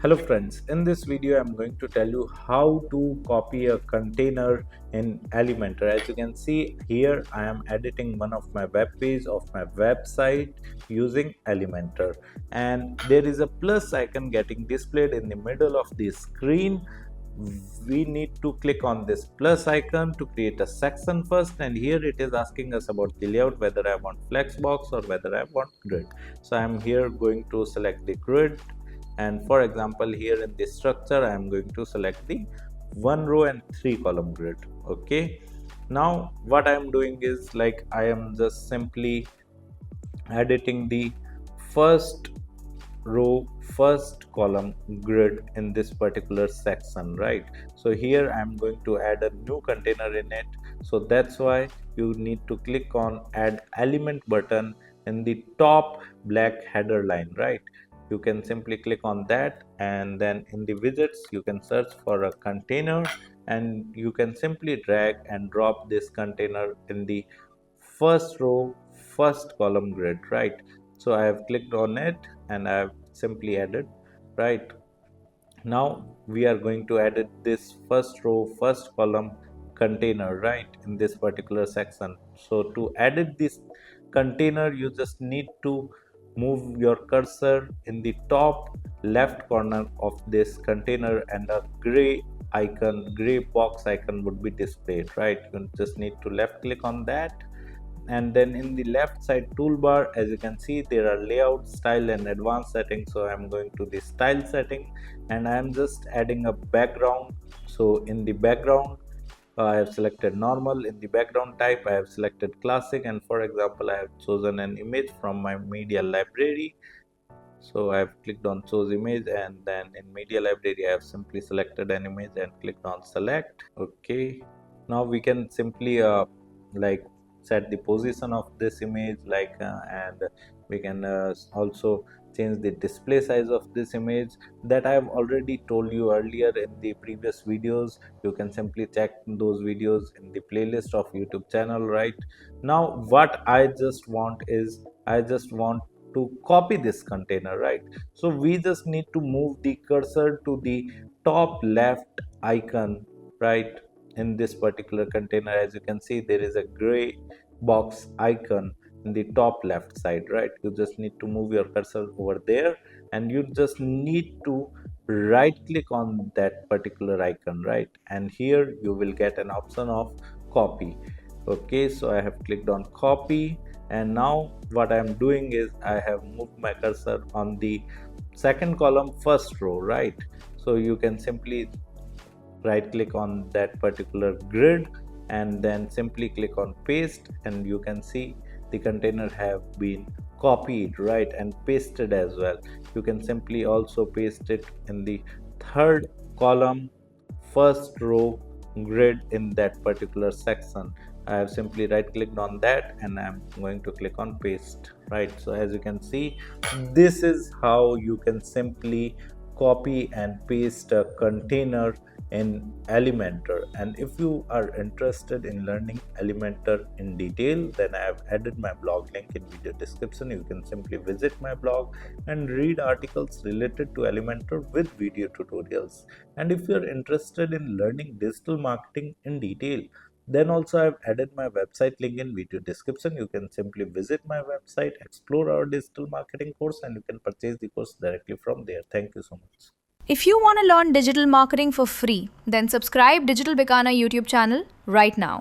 Hello friends, in this video I'm going to tell you how to copy a container in Elementor. As you can see here, I am editing one of my web page of my website using Elementor, and there is a plus icon getting displayed in the middle of the screen. We need to click on this plus icon to create a section first, and here it is asking us about the layout, whether I want flexbox or whether I want grid. So I'm here going to select the grid, and for example here in this structure I am going to select the 1 row and 3 column grid. Okay, now what I am doing is, like, I am just simply editing the first row first column grid in this particular section, right? So here I am going to add a new container in it, so that's why you need to click on add element button in the top black header line, right? You can simply click on that, and then in the widgets you can search for a container, and you can simply drag and drop this container in the first row first column grid, right? So I have clicked on it and I have simply added, right? Now we are going to edit this first row first column container, right, in this particular section. So to edit this container, you just need to move your cursor in the top left corner of this container, and a gray icon, gray box icon would be displayed, right? You just need to left click on that, and then in the left side toolbar, as you can see, there are layout, style and advanced settings. So I'm going to the style setting, and I'm just adding a background. So in the background, I have selected normal. In the background type, I have selected classic, and for example I have chosen an image from my media library. So I have clicked on choose image, and then in media library I have simply selected an image and clicked on select. Okay, now we can simply like set the position of this image, and we can also change the display size of this image. That I have already told you earlier in the previous videos. You can simply check those videos in the playlist of YouTube channel. Right now what I just want is, I just want to copy this container, right? So we just need to move the cursor to the top left icon, right, in this particular container. As you can see, there is a gray box icon in the top left side, right? You just need to move your cursor over there, and you just need to right click on that particular icon, right? And here you will get an option of copy. Okay, so I have clicked on copy, and now what I am doing is I have moved my cursor on the second column first row, right? So you can simply right click on that particular grid and then simply click on paste, and you can see the container have been copied, right, and pasted as well. You can simply also paste it in the third column first row grid in that particular section. I have simply right clicked on that and I'm going to click on paste, right? So as you can see, this is how you can simply copy and paste a container in Elementor. And if you are interested in learning Elementor in detail, then I have added my blog link in video description. You can simply visit my blog and read articles related to Elementor with video tutorials. And if you're interested in learning digital marketing in detail, then also I've added my website link in video description. You can simply visit my website, explore our digital marketing course, and you can purchase the course directly from there. Thank you so much. If you want to learn digital marketing for free, then subscribe Digital Bikana YouTube channel right now.